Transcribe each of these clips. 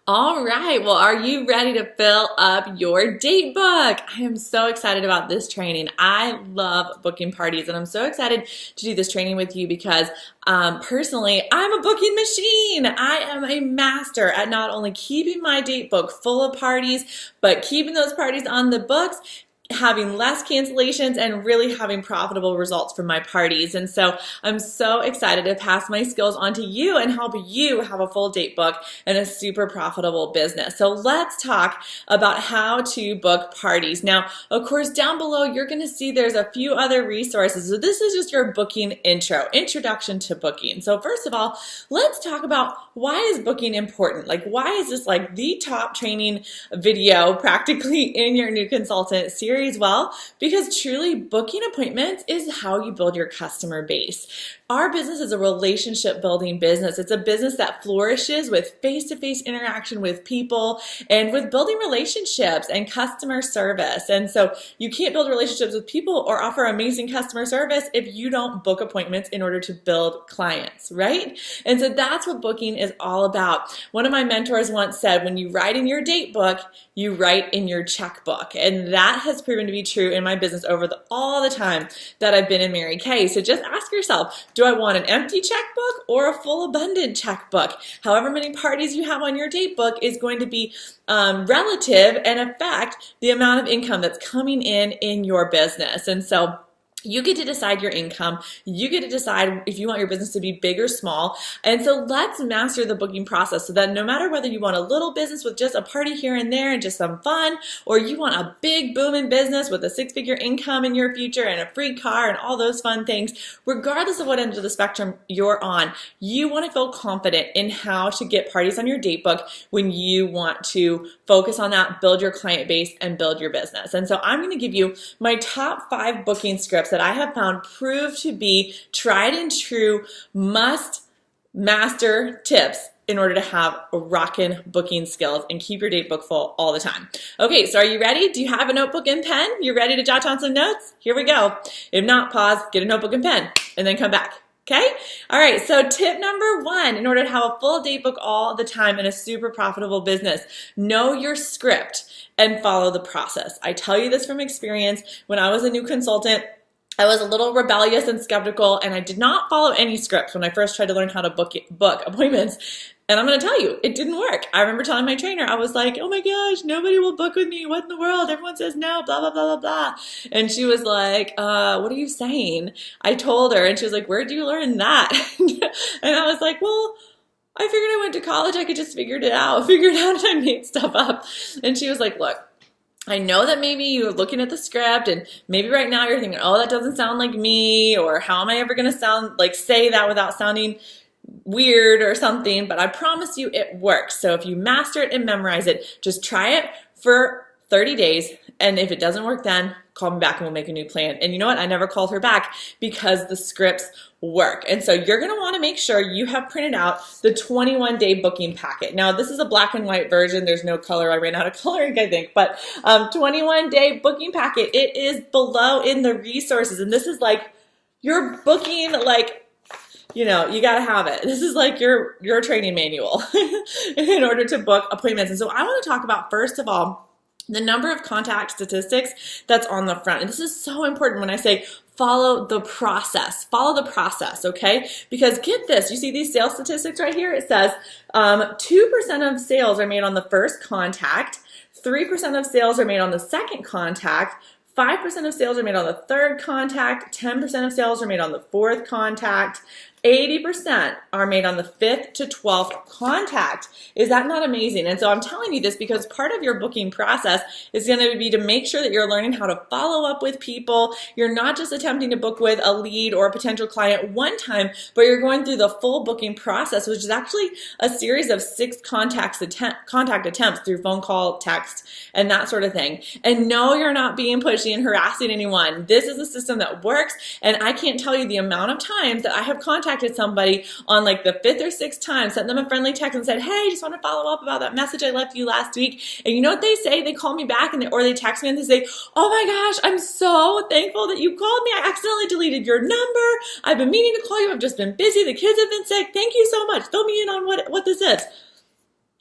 All right. Well, are you ready to fill up your date book? I am so excited about this training. I love booking parties, and I'm so excited to do this training with you because personally, I'm a booking machine. I am a master at not only keeping my date book full of parties, but keeping those parties on the books, having less cancellations, and really having profitable results from my parties. And so I'm so excited to pass my skills on to you and help you have a full date book and a super profitable business. So let's talk about how to book parties. Now, of course, down below, you're going to see there's a few other resources. So this is just your booking introduction to booking. So first of all, let's talk about why is booking important? Like, why is this like the top training video practically in your new consultant series? Well, because truly booking appointments is how you build your customer base. Our business is a relationship building business. It's a business that flourishes with face-to-face interaction with people and with building relationships and customer service. And so you can't build relationships with people or offer amazing customer service if you don't book appointments in order to build clients, right? And so that's what booking is all about. One of my mentors once said, when you write in your date book, you write in your checkbook. And that has proven to be true in my business over all the time that I've been in Mary Kay. So just ask yourself, do I want an empty checkbook or a full abundant checkbook? However many parties you have on your date book is going to be relative and affect the amount of income that's coming in your business. And so you get to decide your income. You get to decide if you want your business to be big or small. And so let's master the booking process so that no matter whether you want a little business with just a party here and there and just some fun, or you want a big booming business with a six-figure income in your future and a free car and all those fun things, regardless of what end of the spectrum you're on, you want to feel confident in how to get parties on your date book when you want to focus on that, build your client base, and build your business. And so I'm going to give you my top 5 booking scripts that I have found prove to be tried and true must master tips in order to have rockin' booking skills and keep your date book full all the time. Okay, so are you ready? Do you have a notebook and pen? You ready to jot down some notes? Here we go. If not, pause, get a notebook and pen, and then come back. Okay? All right, so tip number 1, in order to have a full date book all the time in a super profitable business, know your script and follow the process. I tell you this from experience. When I was a new consultant, I was a little rebellious and skeptical, and I did not follow any scripts when I first tried to learn how to book appointments. And I'm going to tell you, it didn't work. I remember telling my trainer, I was like, oh my gosh, nobody will book with me. What in the world? Everyone says no, blah, blah, blah, blah, blah. And she was like, what are you saying? I told her, and she was like, where did you learn that? And I was like, well, I figured I went to college. I could just figure it out and I made stuff up. And she was like, look, I know that maybe you're looking at the script and maybe right now you're thinking, oh, that doesn't sound like me, or how am I ever going to say that without sounding weird or something, but I promise you it works. So if you master it and memorize it, just try it for 30 days. And if it doesn't work then, call me back and we'll make a new plan. And you know what? I never called her back because the scripts work. And so you're going to want to make sure you have printed out the 21-day booking packet. Now, this is a black and white version. There's no color. I ran out of coloring, I think. But 21-day booking packet, it is below in the resources. And this is like your booking, you got to have it. This is like your training manual in order to book appointments. And so I want to talk about, first of all, the number of contact statistics that's on the front. And this is so important when I say follow the process, okay? Because get this, you see these sales statistics right here? It says 2% of sales are made on the first contact, 3% of sales are made on the second contact, 5% of sales are made on the third contact, 10% of sales are made on the fourth contact, 80% are made on the 5th to 12th contact. Is that not amazing? And so I'm telling you this because part of your booking process is going to be to make sure that you're learning how to follow up with people. You're not just attempting to book with a lead or a potential client one time, but you're going through the full booking process, which is actually a series of 6 contact attempts through phone call, text, and that sort of thing. And no, you're not being pushy and harassing anyone. This is a system that works, and I can't tell you the amount of times that I have contacted somebody on like the 5th or 6th time, sent them a friendly text and said, hey, just want to follow up about that message I left you last week. And you know what they say? They call me back or they text me and they say, oh my gosh, I'm so thankful that you called me. I accidentally deleted your number. I've been meaning to call you. I've just been busy. The kids have been sick. Thank you so much. Fill me in on what this is.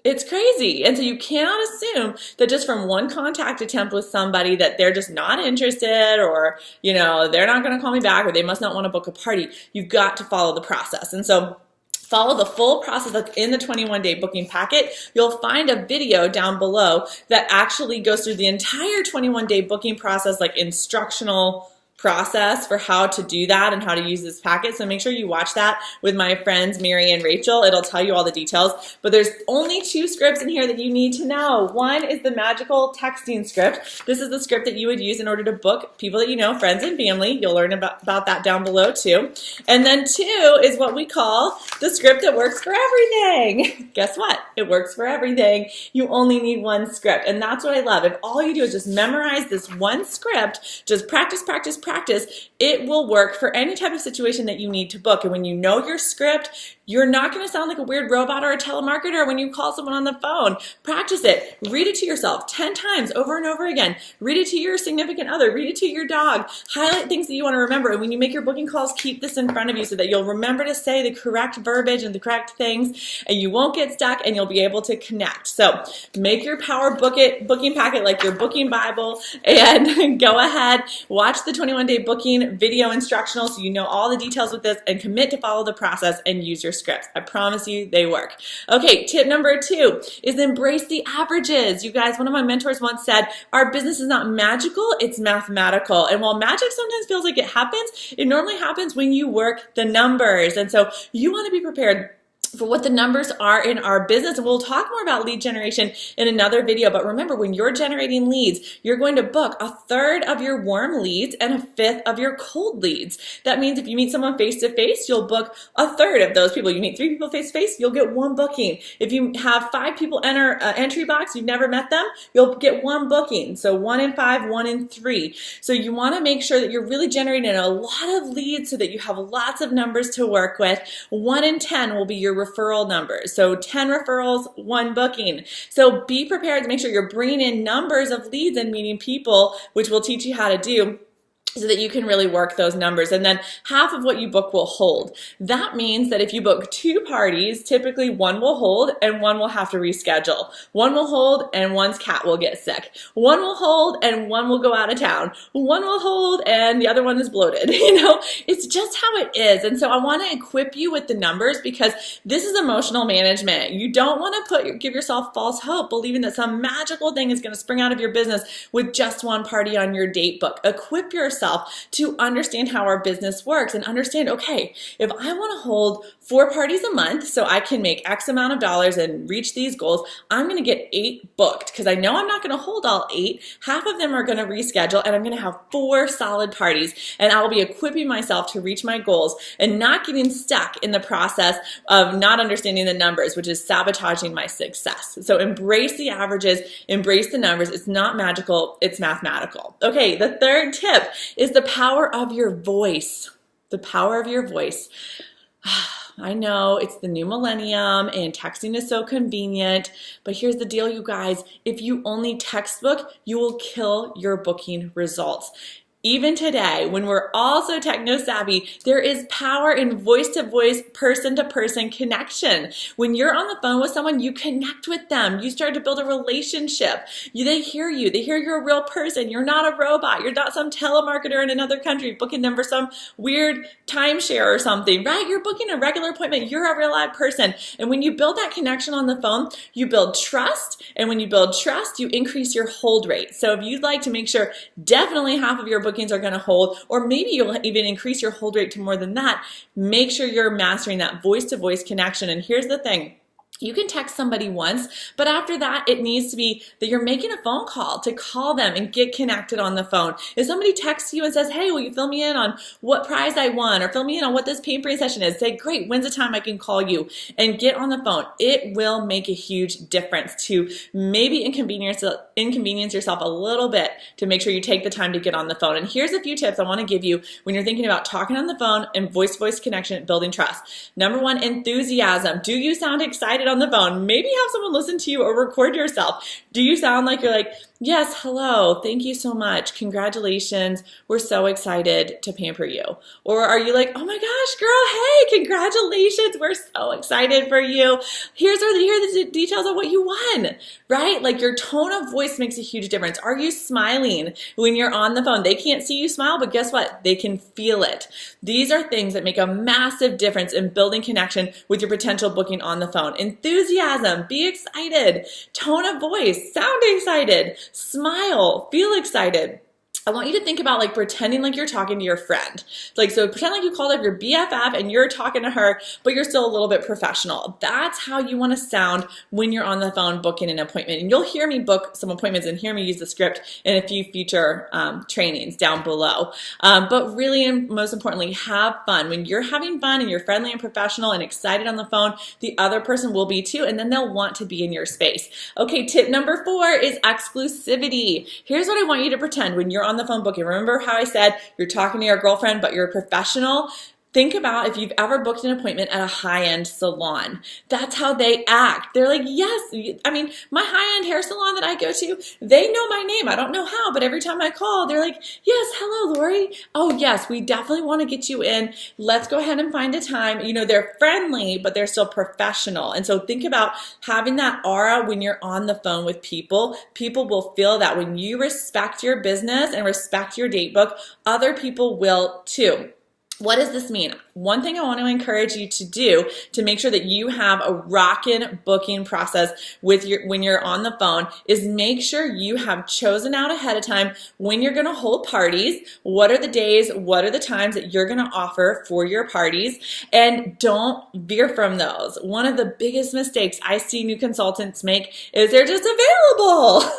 It's crazy. And so you cannot assume that just from one contact attempt with somebody that they're just not interested, or, they're not going to call me back, or they must not want to book a party. You've got to follow the process. And so follow the full process that's in the 21-day booking packet. You'll find a video down below that actually goes through the entire 21-day booking process, like instructional process for how to do that and how to use this packet. So make sure you watch that with my friends Mary and Rachel. It'll tell you all the details, but there's only 2 scripts in here that you need to know. One is the magical texting script. This is the script that you would use in order to book people that you know, friends and family. You'll learn about that down below too. And then 2 is what we call the script that works for everything. Guess what? It works for everything. You only need 1 script. And that's what I love. If all you do is just memorize this 1 script, just practice, it will work for any type of situation that you need to book. And when you know your script, you're not going to sound like a weird robot or a telemarketer when you call someone on the phone. Practice it. Read it to yourself 10 times over and over again. Read it to your significant other. Read it to your dog. Highlight things that you want to remember. And when you make your booking calls, keep this in front of you so that you'll remember to say the correct verbiage and the correct things, and you won't get stuck, and you'll be able to connect. So make your Power booking packet like your booking Bible, and go ahead, watch the 21-day booking video instructional so you know all the details with this, and commit to follow the process and use your scripts. I promise you they work. Okay, tip number 2 is embrace the averages. You guys, one of my mentors once said, our business is not magical, it's mathematical. And while magic sometimes feels like it happens, it normally happens when you work the numbers. And so you want to be prepared for what the numbers are in our business. And we'll talk more about lead generation in another video. But remember, when you're generating leads, you're going to book 1/3 of your warm leads and 1/5 of your cold leads. That means if you meet someone face-to-face, you'll book 1/3 of those people. You meet 3 people face-to-face, you'll get 1 booking. If you have 5 people enter entry box, you've never met them, you'll get 1 booking. So 1 in 5, 1 in 3. So you want to make sure that you're really generating a lot of leads so that you have lots of numbers to work with. 1 in 10 will be your referral numbers. So 10 referrals, 1 booking. So be prepared to make sure you're bringing in numbers of leads and meeting people, which we'll teach you how to do, so that you can really work those numbers. And then half of what you book will hold. That means that if you book 2 parties, typically 1 will hold and 1 will have to reschedule. 1 will hold and 1's cat will get sick. 1 will hold and 1 will go out of town. 1 will hold and the other one is bloated. It's just how it is. And so I want to equip you with the numbers, because this is emotional management. You don't want to give yourself false hope, believing that some magical thing is going to spring out of your business with just 1 party on your date book. Equip yourself to understand how our business works, and understand, okay, if I want to hold 4 parties a month so I can make X amount of dollars and reach these goals, I'm going to get 8 booked, because I know I'm not going to hold all 8. Half of them are going to reschedule, and I'm going to have 4 solid parties, and I'll be equipping myself to reach my goals and not getting stuck in the process of not understanding the numbers, which is sabotaging my success. So embrace the averages, embrace the numbers. It's not magical, it's mathematical. Okay, the 3rd tip is the power of your voice. The power of your voice. I know it's the new millennium and texting is so convenient, but here's the deal, you guys. If you only text book, you will kill your booking results. Even today, when we're all so techno-savvy, there is power in voice-to-voice, person-to-person connection. When you're on the phone with someone, you connect with them. You start to build a relationship. They hear you. They hear you're a real person. You're not a robot. You're not some telemarketer in another country booking them for some weird timeshare or something, right? You're booking a regular appointment. You're a real live person. And when you build that connection on the phone, you build trust. And when you build trust, you increase your hold rate. So if you'd like to make sure definitely half of your bookings are going to hold, or maybe you'll even increase your hold rate to more than that, make sure you're mastering that voice-to-voice connection. And here's the thing. You can text somebody once, but after that, it needs to be that you're making a phone call to call them and get connected on the phone. If somebody texts you and says, hey, will you fill me in on what prize I won, or fill me in on what this pampering session is, say, great, when's the time I can call you, and get on the phone. It will make a huge difference to maybe inconvenience yourself a little bit to make sure you take the time to get on the phone. And here's a few tips I want to give you when you're thinking about talking on the phone and voice-to-voice connection, building trust. Number 1, enthusiasm. Do you sound excited on the phone. Maybe have someone listen to you or record yourself. Do you sound like you're like, yes, hello, thank you so much, congratulations, we're so excited to pamper you? Or are you like, oh my gosh, girl, hey, congratulations, we're so excited for you. Here are the details of what you won, right? Like your tone of voice makes a huge difference. Are you smiling when you're on the phone? They can't see you smile, but guess what? They can feel it. These are things that make a massive difference in building connection with your potential booking on the phone. Enthusiasm, be excited, tone of voice, sound excited, smile, feel excited. I want you to think about like pretending like you're talking to your friend. Like, so pretend like you called up your BFF and you're talking to her, but you're still a little bit professional. That's how you want to sound when you're on the phone booking an appointment. And you'll hear me book some appointments and hear me use the script in a few future trainings down below. But really, and most importantly, have fun. When you're having fun and you're friendly and professional and excited on the phone, the other person will be too, and then they'll want to be in your space. Okay, tip number 4 is exclusivity. Here's what I want you to pretend when you're on the phone booking. Remember how I said you're talking to your girlfriend, but you're a professional? Think about if you've ever booked an appointment at a high-end salon. That's how they act. They're like, yes, I mean, my high-end hair salon that I go to, they know my name. I don't know how, but every time I call, they're like, yes, hello, Lori. Oh, yes, we definitely want to get you in. Let's go ahead and find a time. You know, they're friendly, but they're still professional. And so think about having that aura when you're on the phone with people. People will feel that when you respect your business and respect your date book, other people will too. What does this mean? One thing I want to encourage you to do to make sure that you have a rockin' booking process with when you're on the phone is make sure you have chosen out ahead of time when you're going to hold parties, what are the days, what are the times that you're going to offer for your parties, and don't veer from those. One of the biggest mistakes I see new consultants make is they're just available.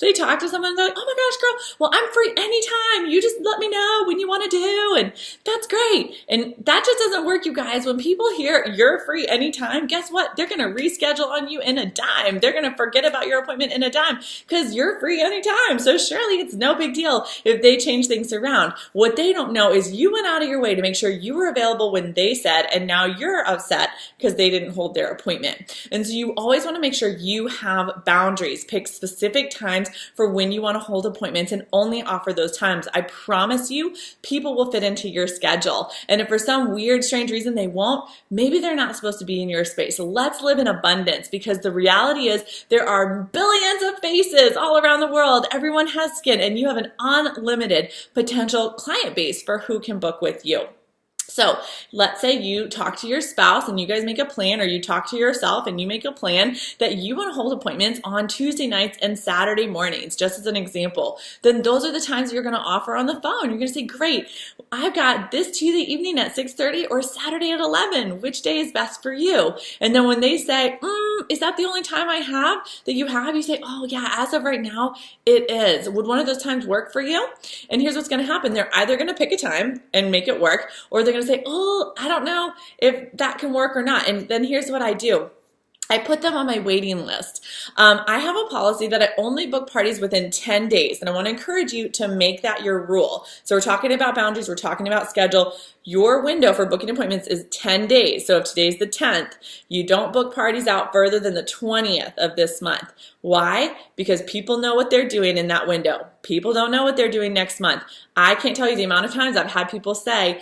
They talk to someone and they're like, oh my gosh, girl, well, I'm free anytime. You just let me know when you want to do, and that's great. And that just doesn't work, you guys. When people hear you're free anytime, guess what? They're going to reschedule on you in a dime. They're going to forget about your appointment in a dime because you're free anytime. So surely it's no big deal if they change things around. What they don't know is you went out of your way to make sure you were available when they said, and now you're upset because they didn't hold their appointment. And so you always want to make sure you have boundaries. Pick specific times for when you want to hold appointments and only offer those times. I promise you, people will fit into your schedule. And if for some weird, strange reason they won't, maybe they're not supposed to be in your space. So let's live in abundance, because the reality is there are billions of faces all around the world. Everyone has skin, and you have an unlimited potential client base for who can book with you. So let's say you talk to your spouse and you guys make a plan, or you talk to yourself and you make a plan that you want to hold appointments on Tuesday nights and Saturday mornings, just as an example. Then those are the times you're going to offer on the phone. You're going to say, great, I've got this Tuesday evening at 6:30 or Saturday at 11. Which day is best for you? And then when they say, is that the only time I have that you have? You say, oh yeah, as of right now, it is. Would one of those times work for you? And here's what's going to happen. They're either going to pick a time and make it work, or they're going to say, oh, I don't know if that can work or not. And then here's what I do. I put them on my waiting list. I have a policy that I only book parties within 10 days, and I want to encourage you to make that your rule. So we're talking about boundaries, we're talking about schedule. Your window for booking appointments is 10 days. So if today's the 10th, you don't book parties out further than the 20th of this month. Why? Because people know what they're doing in that window. People don't know what they're doing next month. I can't tell you the amount of times I've had people say,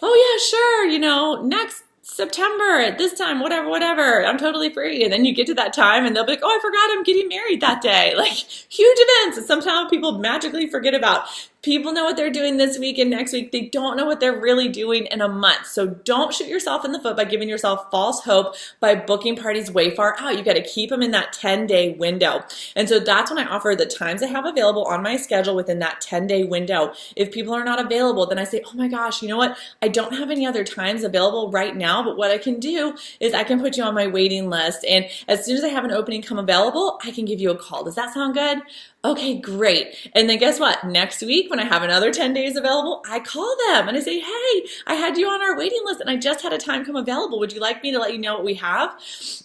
oh yeah, sure, you know, next September at this time, whatever, I'm totally free. And then you get to that time and they'll be like, oh, I forgot I'm getting married that day. Like huge events that sometimes people magically forget about. People know what they're doing this week and next week. They don't know what they're really doing in a month. So don't shoot yourself in the foot by giving yourself false hope by booking parties way far out. You got to keep them in that 10-day window. And so that's when I offer the times I have available on my schedule within that 10-day window. If people are not available, then I say, oh my gosh, you know what? I don't have any other times available right now, but what I can do is I can put you on my waiting list. And as soon as I have an opening come available, I can give you a call. Does that sound good? Okay, great. And then guess what? Next week, when I have another 10 days available, I call them and I say, hey, I had you on our waiting list and I just had a time come available. Would you like me to let you know what we have?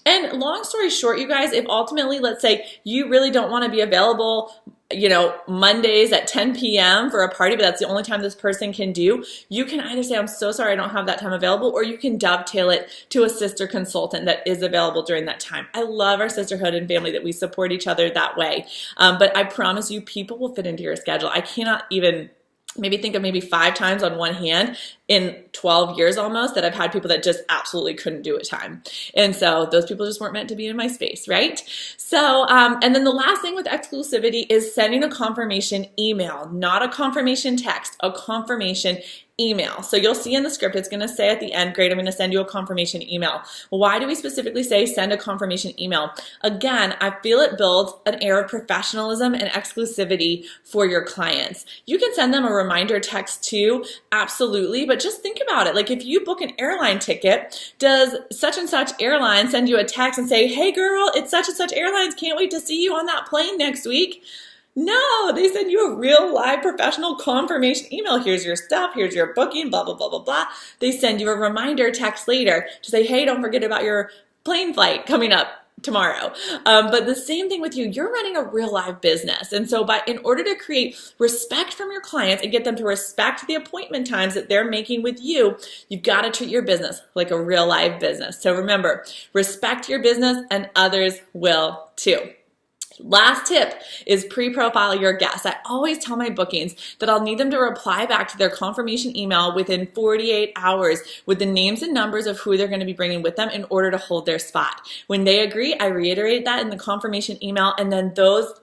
And long story short, you guys, if ultimately, let's say you really don't want to be available Mondays at 10 p.m. for a party, but that's the only time this person can do, you can either say, I'm so sorry, I don't have that time available, or you can dovetail it to a sister consultant that is available during that time. I love our sisterhood and family that we support each other that way. But I promise you, people will fit into your schedule. I cannot even think of maybe 5 times on one hand in 12 years almost that I've had people that just absolutely couldn't do a time. And so those people just weren't meant to be in my space, right? So, and then the last thing with exclusivity is sending a confirmation email, not a confirmation text, a confirmation email. So you'll see in the script, it's going to say at the end, great, I'm going to send you a confirmation email. Why do we specifically say send a confirmation email? Again, I feel it builds an air of professionalism and exclusivity for your clients. You can send them a reminder text too, absolutely, but just think about it. Like if you book an airline ticket, does such and such airline send you a text and say, hey girl, it's such and such airlines, can't wait to see you on that plane next week? No, they send you a real live professional confirmation email. Here's your stuff, here's your booking, blah, blah, blah, blah, blah. They send you a reminder text later to say, hey, don't forget about your plane flight coming up tomorrow. But the same thing with you, you're running a real live business. And so in order to create respect from your clients and get them to respect the appointment times that they're making with you, you've got to treat your business like a real live business. So remember, respect your business and others will too. Last tip is pre-profile your guests. I always tell my bookings that I'll need them to reply back to their confirmation email within 48 hours with the names and numbers of who they're going to be bringing with them in order to hold their spot. When they agree, I reiterate that in the confirmation email, and then those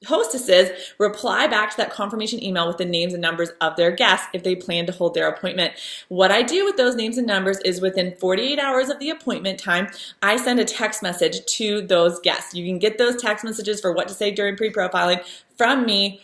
hostesses reply back to that confirmation email with the names and numbers of their guests if they plan to hold their appointment. What I do with those names and numbers is within 48 hours of the appointment time, I send a text message to those guests. You can get those text messages for what to say during pre-profiling from me,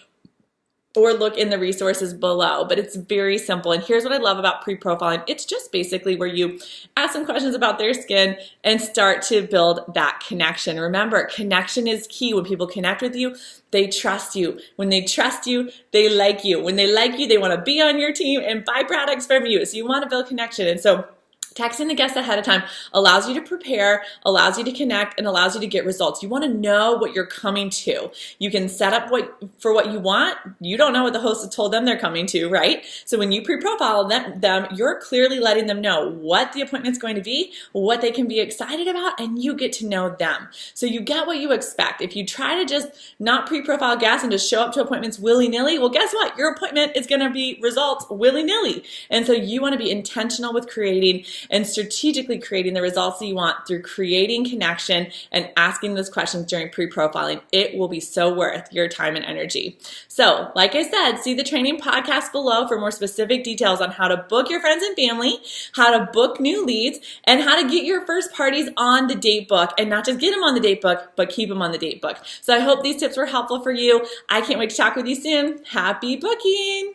or look in the resources below, but it's very simple. And here's what I love about pre-profiling. It's just basically where you ask some questions about their skin and start to build that connection. Remember, connection is key. When people connect with you, they trust you. When they trust you, they like you. When they like you, they want to be on your team and buy products from you. So you want to build connection. And so texting the guests ahead of time allows you to prepare, allows you to connect, and allows you to get results. You want to know what you're coming to. You can set up for what you want. You don't know what the host has told them they're coming to, right? So when you pre-profile them, you're clearly letting them know what the appointment's going to be, what they can be excited about, and you get to know them. So you get what you expect. If you try to just not pre-profile guests and just show up to appointments willy-nilly, well, guess what? Your appointment is going to be results willy-nilly. And so you want to be intentional with creating and strategically creating the results that you want through creating connection and asking those questions during pre-profiling. It will be so worth your time and energy. So, like I said, see the training podcast below for more specific details on how to book your friends and family, how to book new leads, and how to get your first parties on the date book, and not just get them on the date book, but keep them on the date book. So I hope these tips were helpful for you. I can't wait to talk with you soon. Happy booking!